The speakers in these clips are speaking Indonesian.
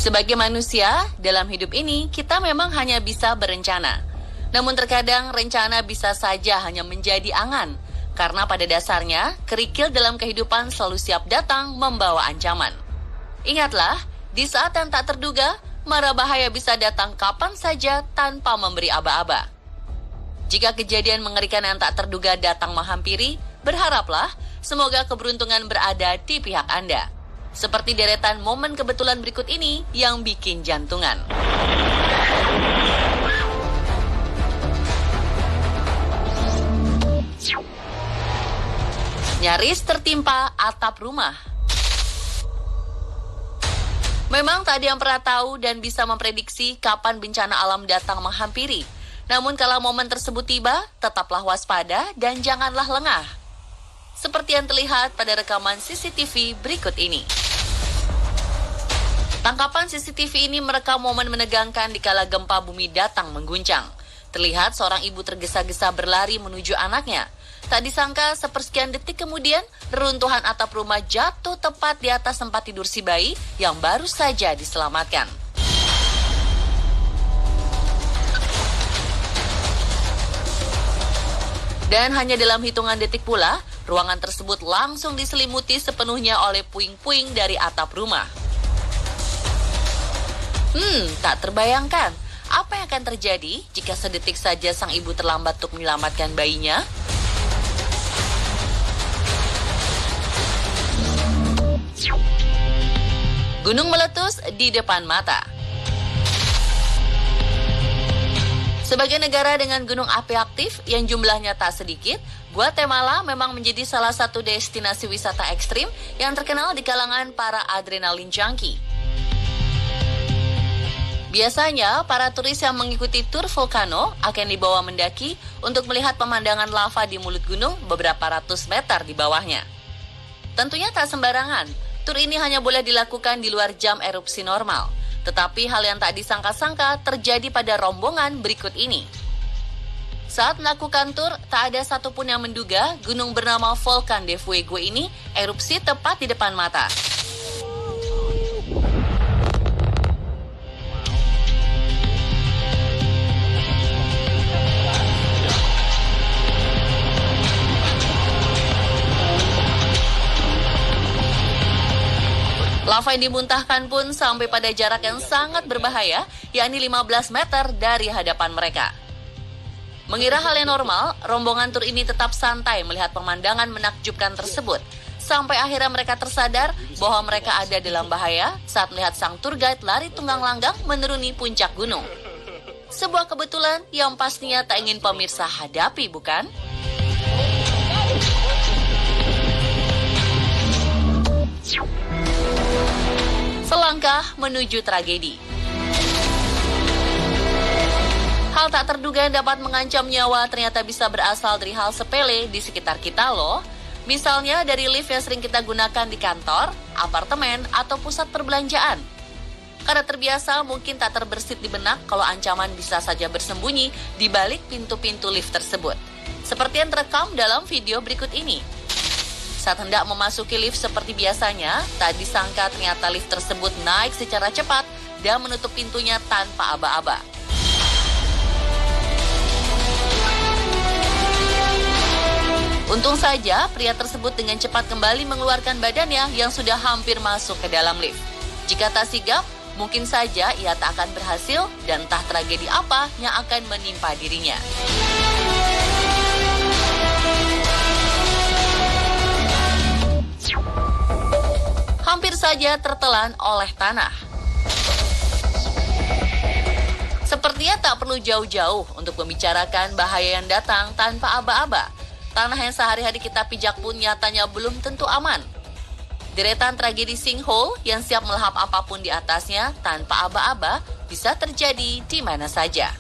Sebagai manusia, dalam hidup ini kita memang hanya bisa berencana. Namun terkadang rencana bisa saja hanya menjadi angan. Karena pada dasarnya, kerikil dalam kehidupan selalu siap datang membawa ancaman. Ingatlah, di saat yang tak terduga, mara bahaya bisa datang kapan saja tanpa memberi aba-aba. Jika kejadian mengerikan yang tak terduga datang menghampiri, berharaplah semoga keberuntungan berada di pihak Anda. Seperti deretan momen kebetulan berikut ini yang bikin jantungan. Nyaris tertimpa atap rumah. Memang tak ada yang pernah tahu dan bisa memprediksi kapan bencana alam datang menghampiri. Namun kalau momen tersebut tiba, tetaplah waspada dan janganlah lengah. Seperti yang terlihat pada rekaman CCTV berikut ini. Tangkapan CCTV ini merekam momen menegangkan dikala gempa bumi datang mengguncang. Terlihat seorang ibu tergesa-gesa berlari menuju anaknya. Tak disangka sepersekian detik kemudian, reruntuhan atap rumah jatuh tepat di atas tempat tidur si bayi yang baru saja diselamatkan. Dan hanya dalam hitungan detik pula, ruangan tersebut langsung diselimuti sepenuhnya oleh puing-puing dari atap rumah. Tak terbayangkan, apa yang akan terjadi jika sedetik saja sang ibu terlambat untuk menyelamatkan bayinya? Gunung meletus di depan mata. Sebagai negara dengan gunung api aktif yang jumlahnya tak sedikit, Guatemala memang menjadi salah satu destinasi wisata ekstrim yang terkenal di kalangan para adrenalin junkie. Biasanya, para turis yang mengikuti tur volcano akan dibawa mendaki untuk melihat pemandangan lava di mulut gunung beberapa ratus meter di bawahnya. Tentunya tak sembarangan, tur ini hanya boleh dilakukan di luar jam erupsi normal. Tetapi hal yang tak disangka-sangka terjadi pada rombongan berikut ini. Saat melakukan tur, tak ada satupun yang menduga gunung bernama Volcan de Fuego ini erupsi tepat di depan mata. Lava yang dimuntahkan pun sampai pada jarak yang sangat berbahaya, yakni 15 meter dari hadapan mereka. Mengira hal yang normal, rombongan tur ini tetap santai melihat pemandangan menakjubkan tersebut. Sampai akhirnya mereka tersadar bahwa mereka ada dalam bahaya saat melihat sang tour guide lari tunggang langgang menuruni puncak gunung. Sebuah kebetulan yang pastinya tak ingin pemirsa hadapi, bukan? Selangkah menuju tragedi. Hal tak terduga yang dapat mengancam nyawa ternyata bisa berasal dari hal sepele di sekitar kita loh. Misalnya dari lift yang sering kita gunakan di kantor, apartemen, atau pusat perbelanjaan. Karena terbiasa mungkin tak terbersit di benak kalau ancaman bisa saja bersembunyi di balik pintu-pintu lift tersebut. Seperti yang terekam dalam video berikut ini. Saat hendak memasuki lift seperti biasanya, tak disangka ternyata lift tersebut naik secara cepat dan menutup pintunya tanpa aba-aba. Untung saja pria tersebut dengan cepat kembali mengeluarkan badannya yang sudah hampir masuk ke dalam lift. Jika tak sigap, mungkin saja ia tak akan berhasil dan entah tragedi apa yang akan menimpa dirinya. Hampir saja tertelan oleh tanah. Sepertinya tak perlu jauh-jauh untuk membicarakan bahaya yang datang tanpa aba-aba. Tanah yang sehari-hari kita pijak pun nyatanya belum tentu aman. Deretan tragedi sinkhole yang siap melahap apapun di atasnya tanpa aba-aba bisa terjadi di mana saja.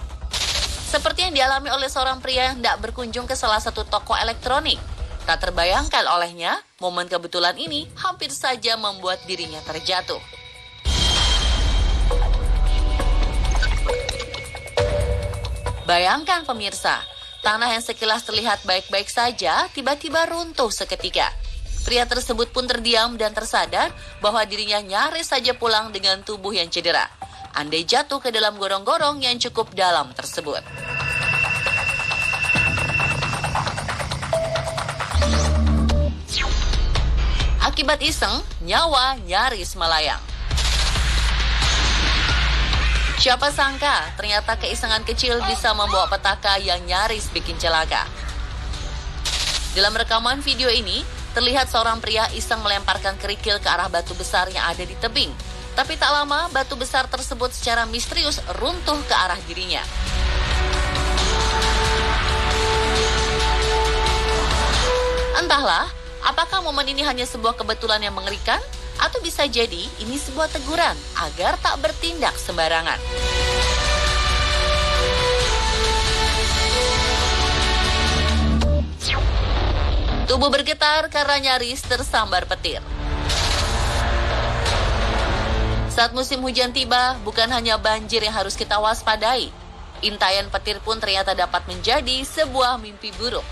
Seperti yang dialami oleh seorang pria yang hendak berkunjung ke salah satu toko elektronik. Tak terbayangkan olehnya, momen kebetulan ini hampir saja membuat dirinya terjatuh. Bayangkan pemirsa, tanah yang sekilas terlihat baik-baik saja tiba-tiba runtuh seketika. Pria tersebut pun terdiam dan tersadar bahwa dirinya nyaris saja pulang dengan tubuh yang cedera. Andai jatuh ke dalam gorong-gorong yang cukup dalam tersebut. Akibat iseng, nyawa nyaris melayang. Siapa sangka ternyata keisengan kecil bisa membawa petaka yang nyaris bikin celaka. Dalam rekaman video ini, terlihat seorang pria iseng melemparkan kerikil ke arah batu besar yang ada di tebing. Tapi tak lama, batu besar tersebut secara misterius runtuh ke arah dirinya. Entahlah, apakah momen ini hanya sebuah kebetulan yang mengerikan? Atau bisa jadi ini sebuah teguran agar tak bertindak sembarangan. Tubuh bergetar karena nyaris tersambar petir. Saat musim hujan tiba, bukan hanya banjir yang harus kita waspadai. Intayan petir pun ternyata dapat menjadi sebuah mimpi buruk.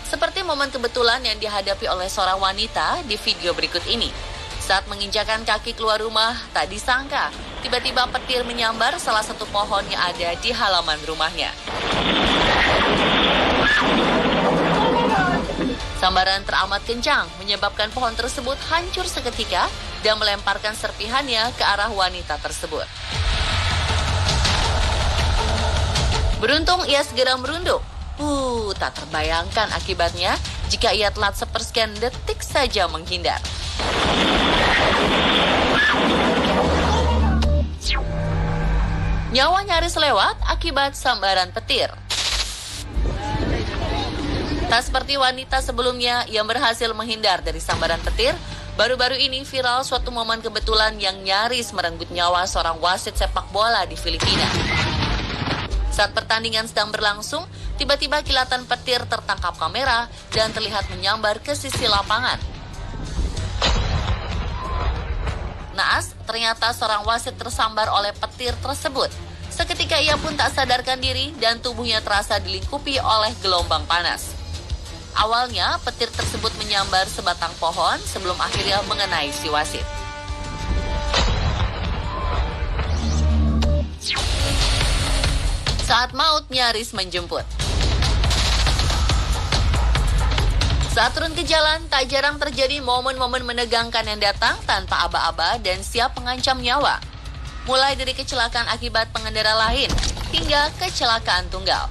Seperti momen kebetulan yang dihadapi oleh seorang wanita di video berikut ini. Saat menginjakan kaki keluar rumah, tak disangka, tiba-tiba petir menyambar salah satu pohon yang ada di halaman rumahnya. Sambaran teramat kencang menyebabkan pohon tersebut hancur seketika dan melemparkan serpihannya ke arah wanita tersebut. Beruntung ia segera merunduk. Tak terbayangkan akibatnya jika ia telat sepersekian detik saja menghindar. Nyawa nyaris lewat akibat sambaran petir. Tak seperti wanita sebelumnya yang berhasil menghindar dari sambaran petir, baru-baru ini viral suatu momen kebetulan yang nyaris merenggut nyawa seorang wasit sepak bola di Filipina. Saat pertandingan sedang berlangsung, tiba-tiba kilatan petir tertangkap kamera dan terlihat menyambar ke sisi lapangan. Naas, ternyata seorang wasit tersambar oleh petir tersebut. Seketika ia pun tak sadarkan diri dan tubuhnya terasa dilingkupi oleh gelombang panas. Awalnya, petir tersebut menyambar sebatang pohon sebelum akhirnya mengenai si wasit. Saat maut nyaris menjemput. Saat turun ke jalan, tak jarang terjadi momen-momen menegangkan yang datang tanpa aba-aba dan siap mengancam nyawa. Mulai dari kecelakaan akibat pengendara lain, hingga kecelakaan tunggal.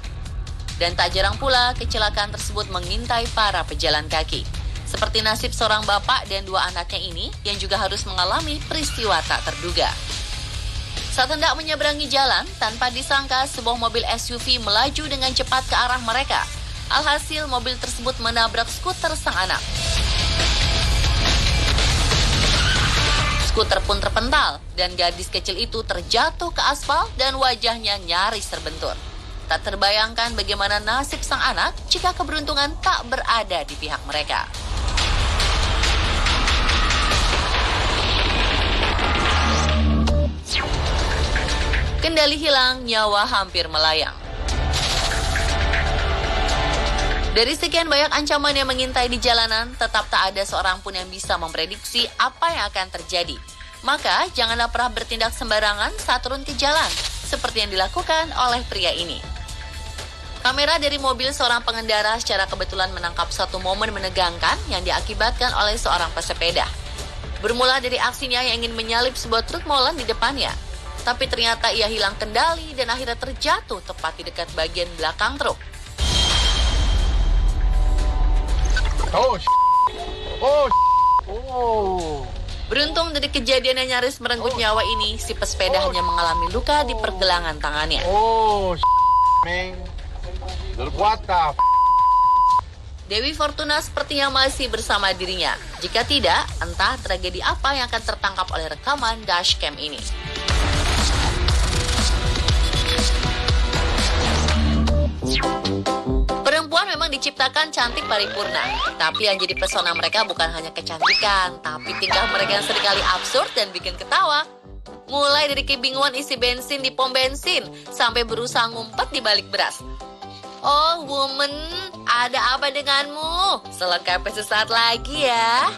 Dan tak jarang pula kecelakaan tersebut mengintai para pejalan kaki. Seperti nasib seorang bapak dan dua anaknya ini yang juga harus mengalami peristiwa tak terduga. Saat hendak menyeberangi jalan, tanpa disangka sebuah mobil SUV melaju dengan cepat ke arah mereka. Alhasil mobil tersebut menabrak skuter sang anak. Skuter pun terpental dan gadis kecil itu terjatuh ke aspal dan wajahnya nyaris terbentur. Tak terbayangkan bagaimana nasib sang anak jika keberuntungan tak berada di pihak mereka. Kendali hilang, nyawa hampir melayang. Dari sekian banyak ancaman yang mengintai di jalanan, tetap tak ada seorang pun yang bisa memprediksi apa yang akan terjadi. Maka, janganlah pernah bertindak sembarangan saat turun ke jalan, seperti yang dilakukan oleh pria ini. Kamera dari mobil seorang pengendara secara kebetulan menangkap satu momen menegangkan yang diakibatkan oleh seorang pesepeda. Bermula dari aksinya yang ingin menyalip sebuah truk molen di depannya. Tapi ternyata ia hilang kendali dan akhirnya terjatuh tepat di dekat bagian belakang truk. Beruntung dari kejadian yang nyaris merenggut nyawa ini, si pesepeda hanya mengalami luka di pergelangan tangannya. Dewi Fortuna sepertinya masih bersama dirinya. Jika tidak, entah tragedi apa yang akan tertangkap oleh rekaman dashcam ini. Perempuan memang diciptakan cantik paripurna, tapi yang jadi pesona mereka bukan hanya kecantikan, tapi tingkah mereka yang seringkali absurd dan bikin ketawa. Mulai dari kebingungan isi bensin di pom bensin, sampai berusaha ngumpet di balik beras. Oh, woman, Ada apa denganmu? Selengkapnya sesaat lagi ya.